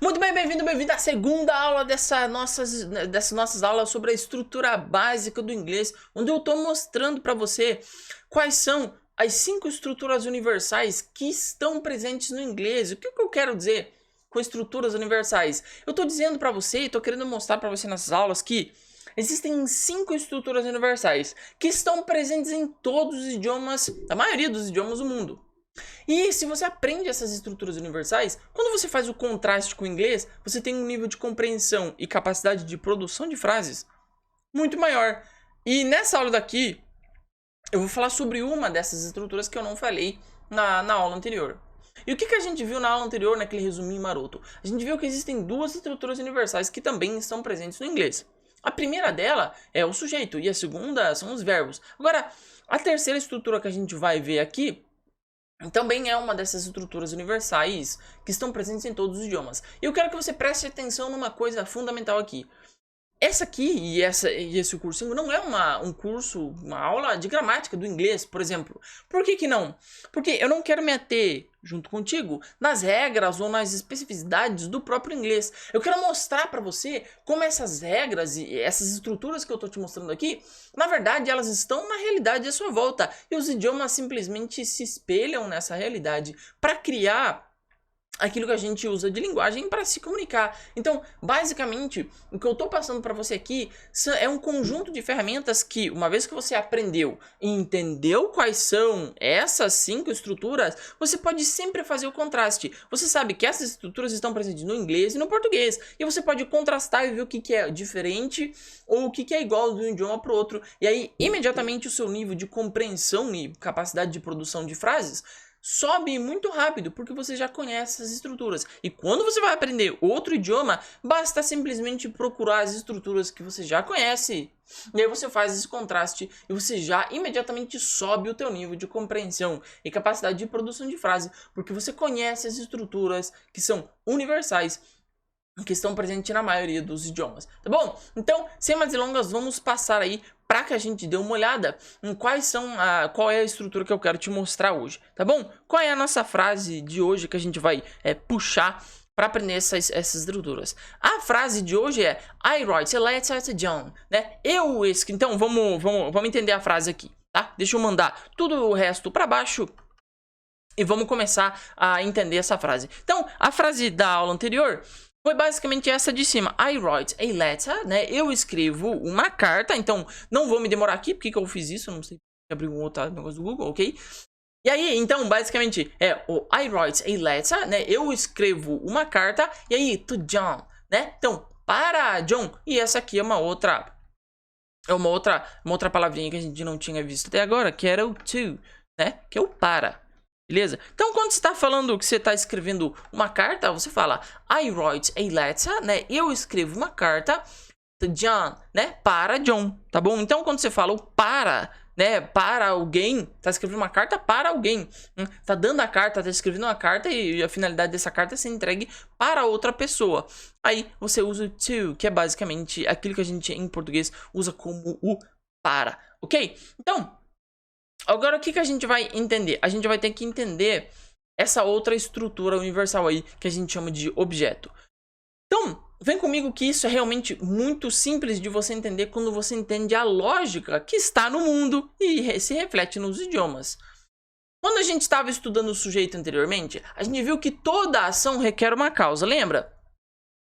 Muito bem, bem-vindo à segunda aula dessas nossas aulas sobre a estrutura básica do inglês, onde eu estou mostrando para você quais são as 5 estruturas universais que estão presentes no inglês. O que eu quero dizer com estruturas universais? Eu estou dizendo para você, estou querendo mostrar para você nessas aulas que existem 5 estruturas universais que estão presentes em todos os idiomas, a maioria dos idiomas do mundo. E se você aprende essas estruturas universais, quando você faz o contraste com o inglês, você tem um nível de compreensão e capacidade de produção de frases muito maior. E nessa aula daqui, eu vou falar sobre uma dessas estruturas que eu não falei na aula anterior. E o que a gente viu na aula anterior, naquele resuminho maroto? A gente viu que existem 2 estruturas universais que também estão presentes no inglês. A primeira dela é o sujeito e a segunda são os verbos. Agora, a terceira estrutura que a gente vai ver aqui também é uma dessas estruturas universais que estão presentes em todos os idiomas. E eu quero que você preste atenção numa coisa fundamental aqui. Essa aqui e esse cursinho não é uma aula de gramática do inglês, por exemplo. Por que não? Porque eu não quero me ater, junto contigo, nas regras ou nas especificidades do próprio inglês. Eu quero mostrar para você como essas regras e essas estruturas que eu estou te mostrando aqui, na verdade, elas estão na realidade à sua volta. E os idiomas simplesmente se espelham nessa realidade para criar aquilo que a gente usa de linguagem para se comunicar. Então, basicamente, o que eu estou passando para você aqui é um conjunto de ferramentas que, uma vez que você aprendeu e entendeu quais são essas 5 estruturas, você pode sempre fazer o contraste. Você sabe que essas estruturas estão presentes no inglês e no português, e você pode contrastar e ver o que é diferente ou o que é igual de um idioma para o outro. E aí, imediatamente, o seu nível de compreensão e capacidade de produção de frases sobe muito rápido, porque você já conhece as estruturas. E quando você vai aprender outro idioma, basta simplesmente procurar as estruturas que você já conhece. E aí você faz esse contraste e você já imediatamente sobe o teu nível de compreensão e capacidade de produção de frase, porque você conhece as estruturas que são universais, que estão presentes na maioria dos idiomas, tá bom? Então, sem mais delongas, vamos passar aí para que a gente dê uma olhada em qual é a estrutura que eu quero te mostrar hoje, tá bom? Qual é a nossa frase de hoje que a gente vai puxar para aprender essas estruturas? A frase de hoje é I write a letter to John, né? Então, vamos entender a frase aqui, tá? Deixa eu mandar tudo o resto para baixo e vamos começar a entender essa frase. Então, a frase da aula anterior foi basicamente essa de cima. I write a letter, né? Eu escrevo uma carta. Então, não vou me demorar aqui. Por que eu fiz isso? Não sei. Abrir um outro negócio do Google, ok? E aí, então, basicamente, o I write a letter, né? Eu escrevo uma carta. E aí, to John, né? Então, para John. E essa aqui é uma outra palavrinha que a gente não tinha visto até agora, que era o to, né? Que é o para. Beleza? Então, quando você está falando que você está escrevendo uma carta, você fala I write a letter, né? Eu escrevo uma carta to John, né? Para John, tá bom? Então, quando você fala o para, né? Para alguém, tá escrevendo uma carta para alguém, tá dando a carta, tá escrevendo uma carta e a finalidade dessa carta é ser entregue para outra pessoa. Aí, você usa o to, que é basicamente aquilo que a gente em português usa como o para, ok? Então, agora o que a gente vai entender? A gente vai ter que entender essa outra estrutura universal aí que a gente chama de objeto. Então, vem comigo que isso é realmente muito simples de você entender quando você entende a lógica que está no mundo e se reflete nos idiomas. Quando a gente estava estudando o sujeito anteriormente, a gente viu que toda ação requer uma causa, lembra?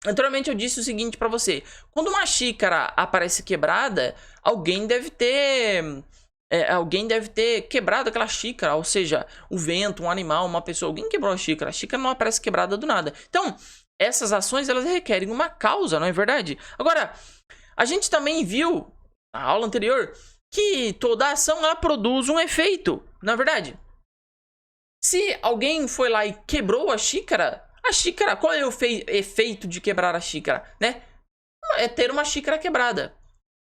Anteriormente eu disse o seguinte para você: quando uma xícara aparece quebrada, alguém deve ter quebrado aquela xícara, ou seja, o vento, um animal, uma pessoa, alguém quebrou a xícara não aparece quebrada do nada. Então, essas ações elas requerem uma causa, não é verdade? Agora, a gente também viu na aula anterior que toda ação ela produz um efeito, não é verdade? Se alguém foi lá e quebrou a xícara, qual é o efeito de quebrar a xícara, né? É ter uma xícara quebrada.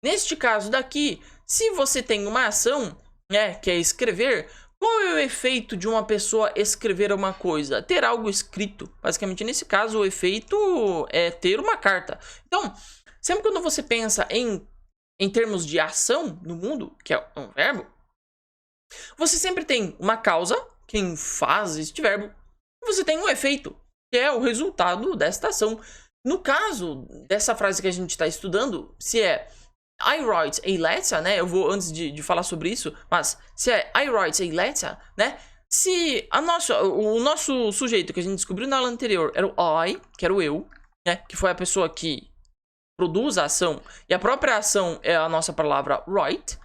Neste caso daqui, se você tem uma ação, né, que é escrever, qual é o efeito de uma pessoa escrever uma coisa? Ter algo escrito. Basicamente, nesse caso, o efeito é ter uma carta. Então, sempre quando você pensa em termos de ação no mundo, que é um verbo, você sempre tem uma causa, quem faz este verbo, e você tem um efeito, que é o resultado desta ação. No caso dessa frase que a gente está estudando, se é I write a letter, né? Eu vou antes de falar sobre isso, mas se é I write a letter, né? Se o nosso sujeito que a gente descobriu na aula anterior era o I, que era o eu, né? Que foi a pessoa que produz a ação, e a própria ação é a nossa palavra write,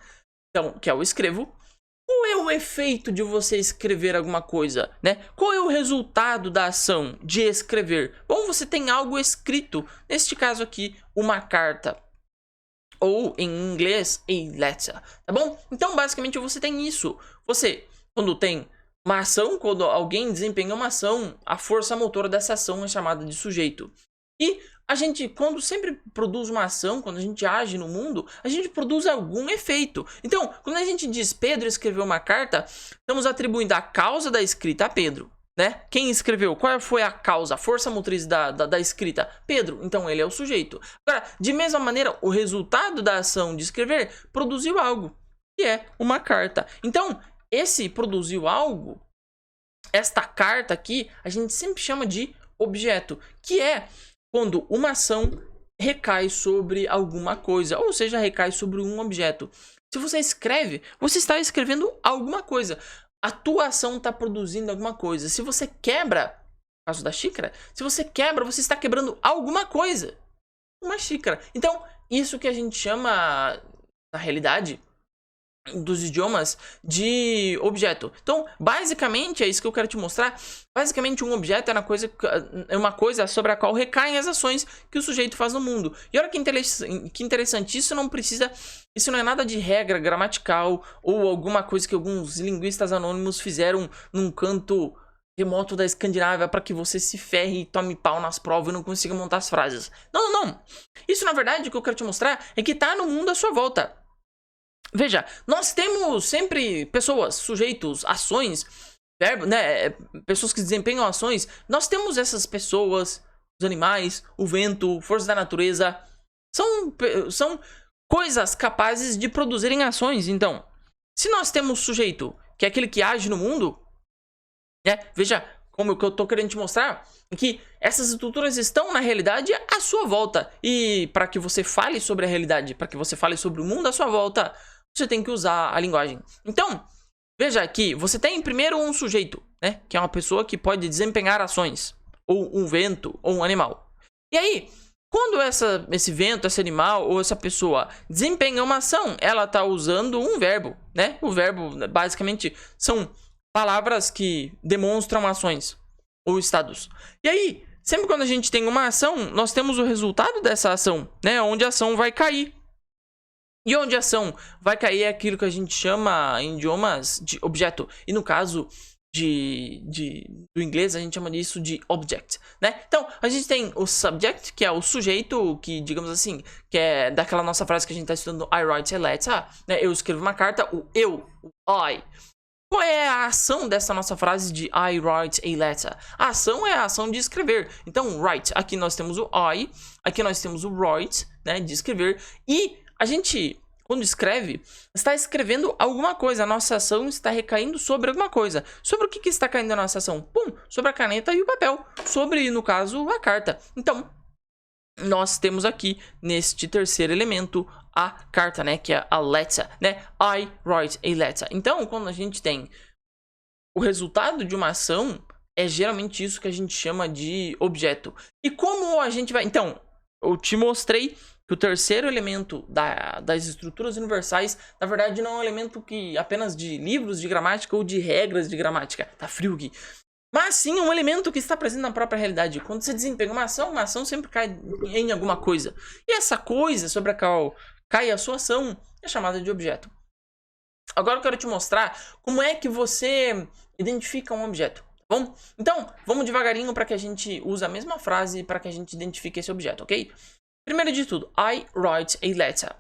então, que é o escrevo. Qual é o efeito de você escrever alguma coisa, né? Qual é o resultado da ação de escrever? Bom, você tem algo escrito, neste caso aqui, uma carta, ou em inglês, a letter, tá bom? Então, basicamente, você tem isso. Você, quando tem uma ação, quando alguém desempenha uma ação, a força motora dessa ação é chamada de sujeito. E a gente, quando sempre produz uma ação, quando a gente age no mundo, a gente produz algum efeito. Então, quando a gente diz Pedro escreveu uma carta, estamos atribuindo a causa da escrita a Pedro, né? Quem escreveu? Qual foi a causa, a força motriz da escrita? Pedro. Então, ele é o sujeito. Agora, de mesma maneira, o resultado da ação de escrever produziu algo, que é uma carta. Então, esse produziu algo, esta carta aqui, a gente sempre chama de objeto, que é quando uma ação recai sobre alguma coisa, ou seja, recai sobre um objeto. Se você escreve, você está escrevendo alguma coisa. A tua ação está produzindo alguma coisa. Se você quebra, no caso da xícara, se você quebra, você está quebrando alguma coisa. Uma xícara. Então, isso que a gente chama, na realidade, dos idiomas, de objeto. Então, basicamente, é isso que eu quero te mostrar. Basicamente, um objeto é uma coisa sobre a qual recaem as ações que o sujeito faz no mundo. E olha que interessante, isso não é nada de regra gramatical ou alguma coisa que alguns linguistas anônimos fizeram num canto remoto da Escandinávia para que você se ferre e tome pau nas provas e não consiga montar as frases. Não, não, não. Isso, na verdade, o que eu quero te mostrar é que está no mundo à sua volta. Veja, nós temos sempre pessoas, sujeitos, ações, verbo, né, pessoas que desempenham ações. Nós temos essas pessoas, os animais, o vento, forças da natureza. São coisas capazes de produzirem ações. Então, se nós temos sujeito, que é aquele que age no mundo, né, veja como que eu estou querendo te mostrar, que essas estruturas estão na realidade à sua volta. E para que você fale sobre a realidade, para que você fale sobre o mundo à sua volta, você tem que usar a linguagem. Então, veja que você tem primeiro um sujeito, né? Que é uma pessoa que pode desempenhar ações. Ou um vento, ou um animal. E aí, quando esse vento, esse animal, ou essa pessoa desempenha uma ação, ela está usando um verbo, né? O verbo, basicamente, são palavras que demonstram ações. Ou estados. E aí, sempre quando a gente tem uma ação, nós temos o resultado dessa ação, né? Onde a ação vai cair. E onde a ação vai cair é aquilo que a gente chama em idiomas de objeto. E no caso do inglês a gente chama disso de object, né? Então a gente tem o subject, que é o sujeito, que digamos assim, que é daquela nossa frase que a gente está estudando, I write a letter, né? Eu escrevo uma carta, o eu, o I. Qual é a ação dessa nossa frase de I write a letter? A ação é a ação de escrever. Então, write, aqui nós temos o I, aqui nós temos o write, né, de escrever. E a gente, quando escreve, está escrevendo alguma coisa. A nossa ação está recaindo sobre alguma coisa. Sobre o que está caindo a nossa ação? Pum, sobre a caneta e o papel. Sobre, no caso, a carta. Então, nós temos aqui, neste terceiro elemento, a carta, né? Que é a letter, né? I write a letter. Então, quando a gente tem o resultado de uma ação, é geralmente isso que a gente chama de objeto. E como a gente vai... Então, eu te mostrei que o terceiro elemento das estruturas universais, na verdade, não é um elemento que apenas de livros de gramática ou de regras de gramática. Tá frio aqui. Mas sim um elemento que está presente na própria realidade. Quando você desempenha uma ação sempre cai em alguma coisa. E essa coisa sobre a qual cai a sua ação é chamada de objeto. Agora eu quero te mostrar como é que você identifica um objeto. Tá bom? Então, vamos devagarinho para que a gente use a mesma frase para que a gente identifique esse objeto, ok? Primeiro de tudo, I write a letter.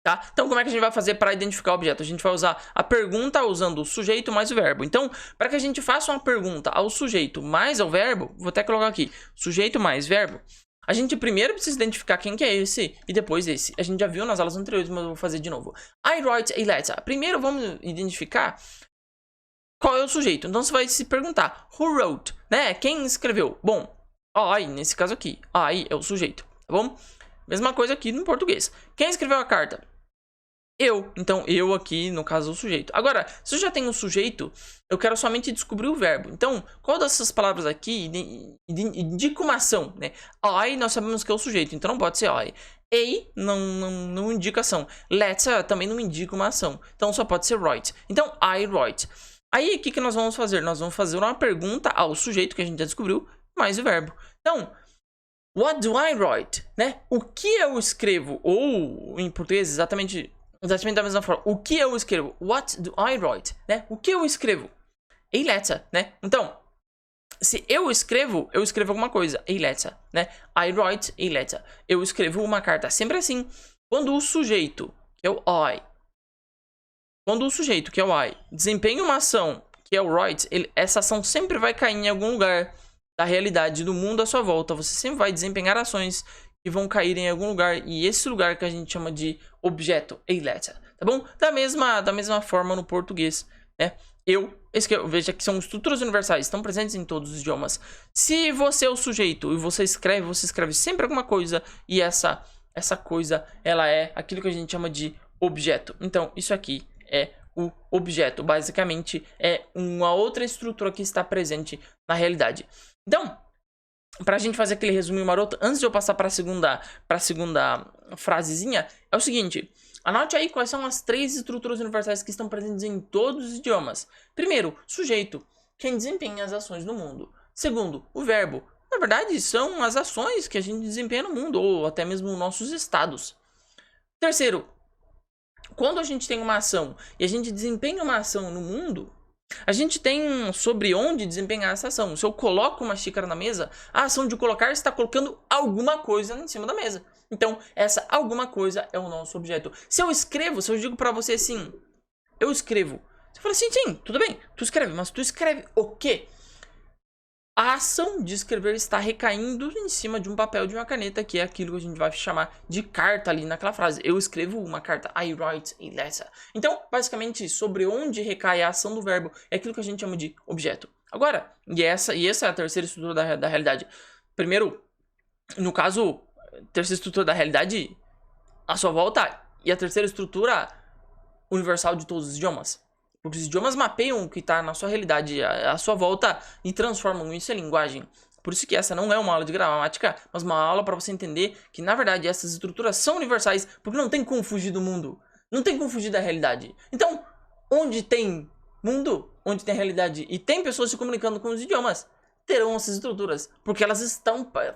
Tá? Então, como é que a gente vai fazer para identificar o objeto? A gente vai usar a pergunta usando o sujeito mais o verbo. Então, para que a gente faça uma pergunta ao sujeito mais ao verbo, vou até colocar aqui, sujeito mais verbo, a gente primeiro precisa identificar quem que é esse e depois esse. A gente já viu nas aulas anteriores, mas eu vou fazer de novo. I write a letter. Primeiro vamos identificar qual é o sujeito. Então você vai se perguntar, who wrote, né? Quem escreveu? Bom, I, nesse caso aqui, I é o sujeito, tá bom? Mesma coisa aqui no português. Quem escreveu a carta? Eu. Então, eu aqui, no caso, o sujeito. Agora, se eu já tenho o sujeito, eu quero somente descobrir o verbo. Então, qual dessas palavras aqui indica uma ação, né? I, nós sabemos que é o sujeito, então não pode ser I. A não indica ação. Let's também não indica uma ação. Então, só pode ser write. Então, I write. Aí, o que nós vamos fazer? Nós vamos fazer uma pergunta ao sujeito, que a gente já descobriu, mais o verbo. Então, what do I write? Né? O que eu escrevo? Ou, em português, exatamente da mesma forma. O que eu escrevo? What do I write? Né? O que eu escrevo? A letter, né? Então, se eu escrevo alguma coisa. A letter, né? I write a letter. Eu escrevo uma carta. Sempre assim. Quando o sujeito, que é o I, desempenha uma ação, que é o write, essa ação sempre vai cair em algum lugar da realidade, do mundo à sua volta. Você sempre vai desempenhar ações que vão cair em algum lugar, e esse lugar que a gente chama de objeto, a letter, tá bom? Da mesma forma no português, né? Veja que são estruturas universais, estão presentes em todos os idiomas. Se você é o sujeito e você escreve sempre alguma coisa, e essa coisa, ela é aquilo que a gente chama de objeto. Então, isso aqui é o objeto, basicamente é uma outra estrutura que está presente na realidade. Então, pra gente fazer aquele resumo maroto, antes de eu passar pra segunda frasezinha, é o seguinte: anote aí quais são as 3 estruturas universais que estão presentes em todos os idiomas. Primeiro, sujeito, quem desempenha as ações no mundo. Segundo, o verbo. Na verdade, são as ações que a gente desempenha no mundo, ou até mesmo nossos estados. Terceiro, quando a gente tem uma ação e a gente desempenha uma ação no mundo, a gente tem sobre onde desempenhar essa ação. Se eu coloco uma xícara na mesa, a ação de colocar está colocando alguma coisa em cima da mesa. Então, essa alguma coisa é o nosso objeto. Se eu digo pra você assim, eu escrevo. Você fala assim, sim, tudo bem, tu escreve, mas tu escreve o quê? A ação de escrever está recaindo em cima de um papel, de uma caneta, que é aquilo que a gente vai chamar de carta ali naquela frase. Eu escrevo uma carta. I write a letter. Então, basicamente, sobre onde recai a ação do verbo é aquilo que a gente chama de objeto. Agora, e essa é a terceira estrutura da realidade. Primeiro, no caso, terceira estrutura da realidade, a sua volta, e a terceira estrutura universal de todos os idiomas. Porque os idiomas mapeiam o que está na sua realidade, a sua volta, e transformam isso em linguagem. Por isso que essa não é uma aula de gramática, mas uma aula para você entender que, na verdade, essas estruturas são universais, porque não tem como fugir do mundo. Não tem como fugir da realidade. Então, onde tem mundo, onde tem realidade, e tem pessoas se comunicando com os idiomas, terão essas estruturas, porque elas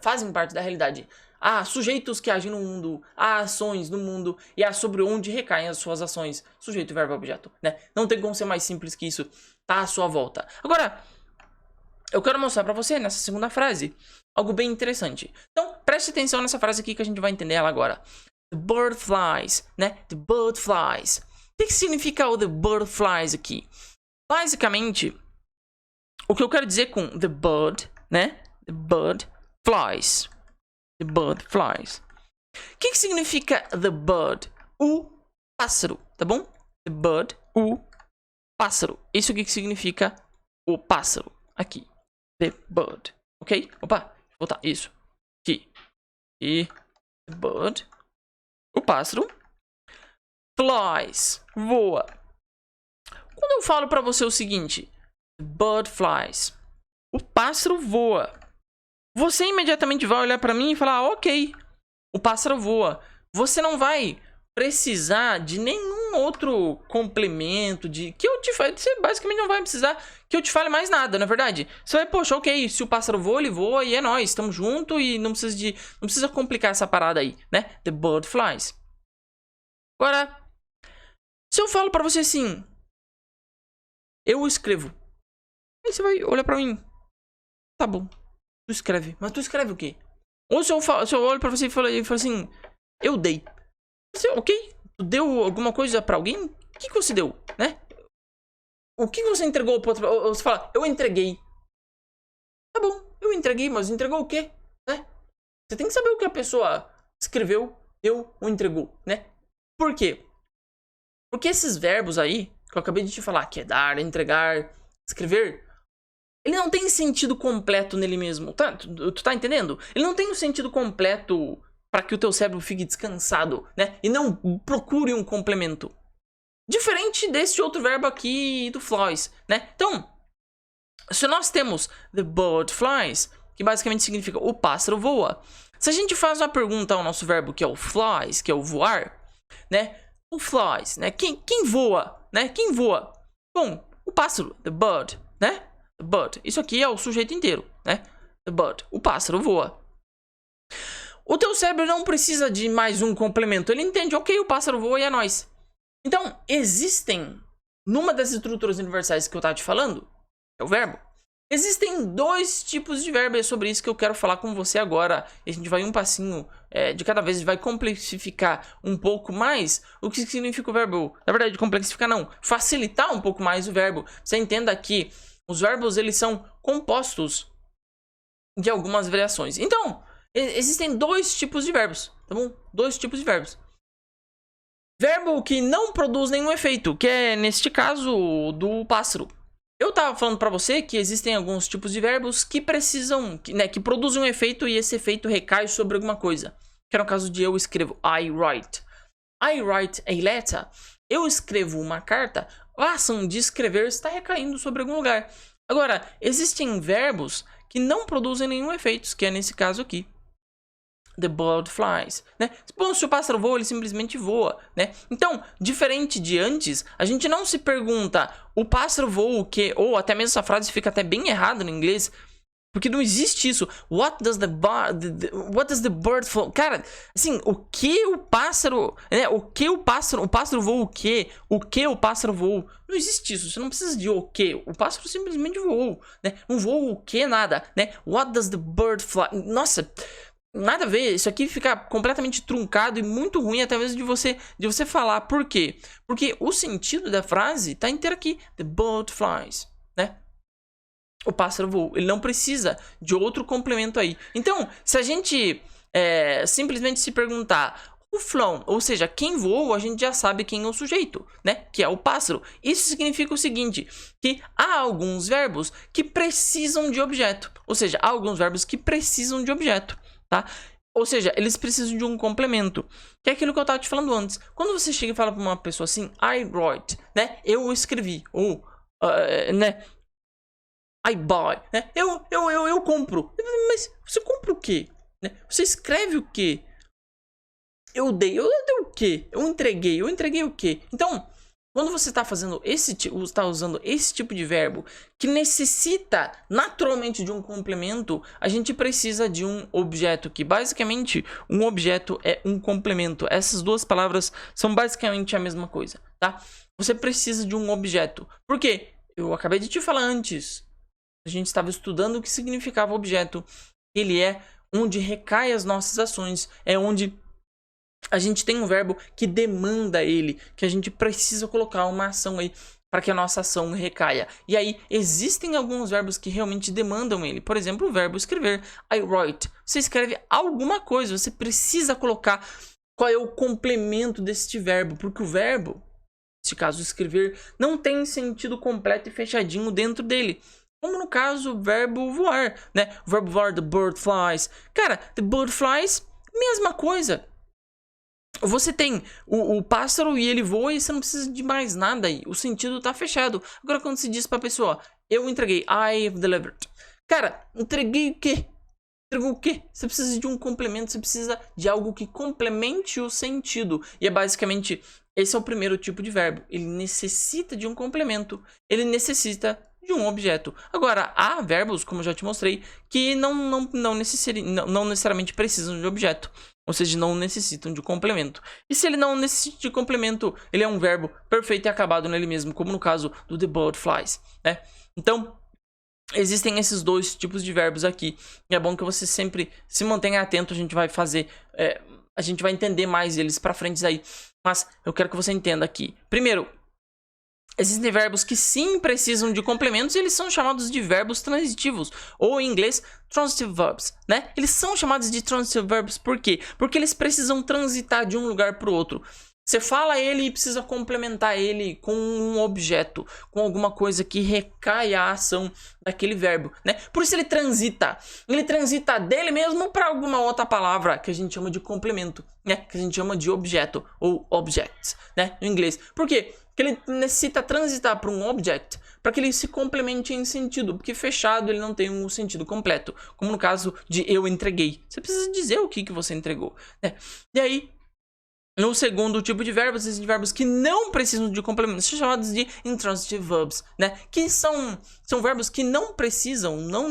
fazem parte da realidade. Há sujeitos que agem no mundo, há ações no mundo, e há sobre onde recaem as suas ações. Sujeito, verbo, objeto, né? Não tem como ser mais simples que isso. Tá à sua volta. Agora, eu quero mostrar pra você, nessa segunda frase, algo bem interessante. Então, preste atenção nessa frase aqui que a gente vai entender ela agora. The bird flies, né? The bird flies. O que significa o the bird flies aqui? Basicamente, o que eu quero dizer com the bird, né? The bird flies. The bird flies. O que significa the bird? O pássaro, tá bom? The bird, o pássaro. Isso aqui que significa o pássaro. Aqui. The bird. Ok? Opa, vou botar isso. Aqui. E the bird. O pássaro. Flies. Voa. Quando eu falo pra você o seguinte, the bird flies. O pássaro voa. Você imediatamente vai olhar pra mim e falar, ok, o pássaro voa. Você não vai precisar de nenhum outro complemento, que eu te fale. Você basicamente não vai precisar que eu te fale mais nada, não é verdade? Você vai, poxa, ok, se o pássaro voa, ele voa e é nóis, estamos juntos e não precisa complicar essa parada aí, né? The bird flies. Agora, se eu falo pra você assim, eu escrevo. Aí você vai olhar pra mim. Tá bom. Tu escreve. Mas tu escreve o quê? Ou se eu olho pra você e falo assim, eu dei. Você, ok? Tu deu alguma coisa pra alguém? O que você deu, né? O que você entregou pra outra? Ou você fala, eu entreguei. Tá bom, eu entreguei, mas entregou o quê? Né? Você tem que saber o que a pessoa escreveu, deu ou entregou, né? Por quê? Porque esses verbos aí, que eu acabei de te falar, que é dar, entregar, escrever, ele não tem sentido completo nele mesmo, tá? Tu tá entendendo? Ele não tem um sentido completo para que o teu cérebro fique descansado, né? E não procure um complemento. Diferente desse outro verbo aqui do flies, né? Então, se nós temos the bird flies, que basicamente significa o pássaro voa. Se a gente faz uma pergunta ao nosso verbo, que é o flies, que é o voar, né? O flies, né? Quem voa, né? Quem voa? Bom, o pássaro, the bird, né? The bird. Isso aqui é o sujeito inteiro, né? The bird. O pássaro voa. O teu cérebro não precisa de mais um complemento. Ele entende, ok, o pássaro voa e é nóis. Então, existem, numa das estruturas universais que eu tava te falando, é o verbo, existem dois tipos de verbo. É sobre isso que eu quero falar com você agora. A gente vai um passinho de cada vez, vai complexificar um pouco mais o que significa o verbo. Na verdade, complexificar não, facilitar um pouco mais o verbo. Você entenda que os verbos, eles são compostos de algumas variações. Então, existem dois tipos de verbos, tá bom? Dois tipos de verbos. Verbo que não produz nenhum efeito, que é, neste caso, do pássaro. Eu tava falando pra você que existem alguns tipos de verbos que precisam, que produzem um efeito e esse efeito recai sobre alguma coisa. Que é no caso de eu escrevo I write. I write a letter. Eu escrevo uma carta. A ação de escrever está recaindo sobre algum lugar. Agora, existem verbos que não produzem nenhum efeito, que é nesse caso aqui. The bird flies, né? Bom, se o pássaro voa, ele simplesmente voa, né? Então, diferente de antes, a gente não se pergunta, o pássaro voa o quê? Ou até mesmo essa frase fica até bem errada no inglês, porque não existe isso. What does the bird fly? Cara, assim, o que o pássaro, né? O pássaro voa o quê? O que o pássaro voa? Não existe isso. Você não precisa de o quê? O pássaro simplesmente voou, né? Não voa o quê? Nada, né? What does the bird fly? Nossa, nada a ver, isso aqui fica completamente truncado e muito ruim até mesmo de você falar. Por quê? Porque o sentido da frase tá inteiro aqui. The bird flies, né? O pássaro voa. Ele não precisa de outro complemento aí. Então, se a gente simplesmente se perguntar o flown, ou seja, quem voa, a gente já sabe quem é o sujeito, né? Que é o pássaro. Isso significa o seguinte, que há alguns verbos que precisam de objeto. Ou seja, há alguns verbos que precisam de objeto. Tá? Ou seja, eles precisam de um complemento, que é aquilo que eu estava te falando antes. Quando você chega e fala para uma pessoa assim, I wrote, né? Eu escrevi, ou, né? I buy, né? Eu compro. Mas você compra o quê? Né? Você escreve o quê? Eu dei o quê? Eu entreguei o quê? Então, quando você está fazendo está usando esse tipo de verbo que necessita naturalmente de um complemento, a gente precisa de um objeto, que basicamente um objeto é um complemento. Essas duas palavras são basicamente a mesma coisa, tá? Você precisa de um objeto. Por quê? Eu acabei de te falar antes. A gente estava estudando o que significava objeto. Ele é onde recai as nossas ações, é onde a gente tem um verbo que demanda ele, que a gente precisa colocar uma ação aí para que a nossa ação recaia. E aí, existem alguns verbos que realmente demandam ele. Por exemplo, o verbo escrever, I write. Você escreve alguma coisa, você precisa colocar qual é o complemento deste verbo, porque o verbo, nesse caso escrever, não tem sentido completo e fechadinho dentro dele. Como no caso, o verbo voar, né? O verbo voar, the bird flies. Cara, the bird flies, mesma coisa. Você tem o pássaro e ele voa e você não precisa de mais nada aí. O sentido tá fechado. Agora quando se diz pra pessoa, eu entreguei, I have delivered. Cara, entreguei o quê? Entregou o quê? Você precisa de um complemento, você precisa de algo que complemente o sentido. E é basicamente, esse é o primeiro tipo de verbo. Ele necessita de um complemento. Ele necessita de um objeto. Agora, há verbos, como eu já te mostrei, que não necessariamente precisam de objeto. Ou seja, não necessitam de complemento. E se ele não necessita de complemento, ele é um verbo perfeito e acabado nele mesmo, como no caso do the bird flies, né? Então, existem esses dois tipos de verbos aqui. E é bom que você sempre se mantenha atento. A gente vai fazer... a gente vai entender mais eles pra frente aí. Mas eu quero que você entenda aqui. Primeiro, existem verbos que sim precisam de complementos e eles são chamados de verbos transitivos, ou em inglês, transitive verbs, né? Eles são chamados de transitive verbs por quê? Porque eles precisam transitar de um lugar para o outro. Você fala ele e precisa complementar ele com um objeto, com alguma coisa que recai a ação daquele verbo, né? Por isso ele transita dele mesmo para alguma outra palavra que a gente chama de complemento, né? Que a gente chama de objeto ou object, né? No inglês. Por quê? Porque ele necessita transitar para um object para que ele se complemente em sentido, porque fechado ele não tem um sentido completo, como no caso de eu entreguei. Você precisa dizer o que você entregou, né? E aí, no segundo tipo de verbos, existem verbos que não precisam de complemento, são chamados de intransitive verbs, né? Que são verbos que não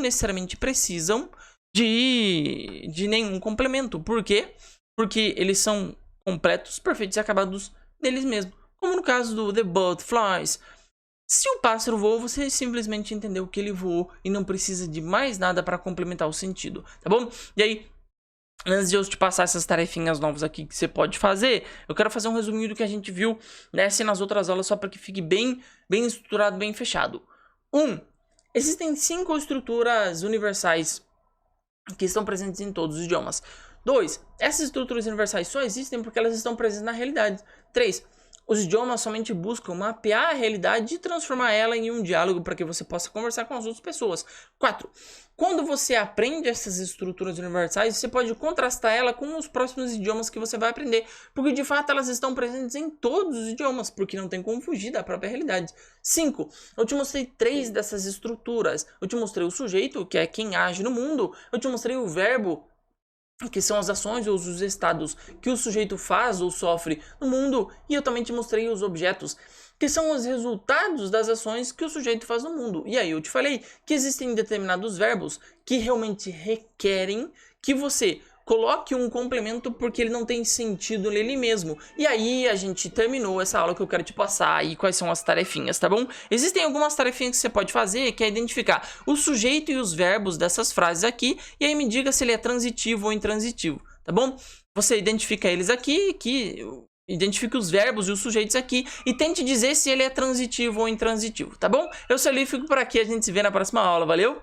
necessariamente precisam de nenhum complemento. Por quê? Porque eles são completos, perfeitos e acabados neles mesmos. Como no caso do the bird flies. Se o pássaro voou, você simplesmente entendeu que ele voou e não precisa de mais nada para complementar o sentido, tá bom? E aí, antes de eu te passar essas tarefinhas novas aqui que você pode fazer, eu quero fazer um resuminho do que a gente viu nessa e nas outras aulas, só para que fique bem estruturado, bem fechado. 1. Existem 5 estruturas universais que estão presentes em todos os idiomas. 2. Essas estruturas universais só existem porque elas estão presentes na realidade. 3. Os idiomas somente buscam mapear a realidade e transformar ela em um diálogo para que você possa conversar com as outras pessoas. 4. Quando você aprende essas estruturas universais, você pode contrastar ela com os próximos idiomas que você vai aprender, porque de fato elas estão presentes em todos os idiomas, porque não tem como fugir da própria realidade. 5. Eu te mostrei 3 dessas estruturas. Eu te mostrei o sujeito, que é quem age no mundo. Eu te mostrei o verbo, que são as ações ou os estados que o sujeito faz ou sofre no mundo, e eu também te mostrei os objetos, que são os resultados das ações que o sujeito faz no mundo. E aí eu te falei que existem determinados verbos que realmente requerem que você coloque um complemento porque ele não tem sentido nele mesmo. E aí a gente terminou essa aula que eu quero te passar aí quais são as tarefinhas, tá bom? Existem algumas tarefinhas que você pode fazer, que é identificar o sujeito e os verbos dessas frases aqui, e aí me diga se ele é transitivo ou intransitivo, tá bom? Você identifica eles aqui, identifique os verbos e os sujeitos aqui e tente dizer se ele é transitivo ou intransitivo, tá bom? Eu sou o Eli, fico por aqui, a gente se vê na próxima aula, valeu?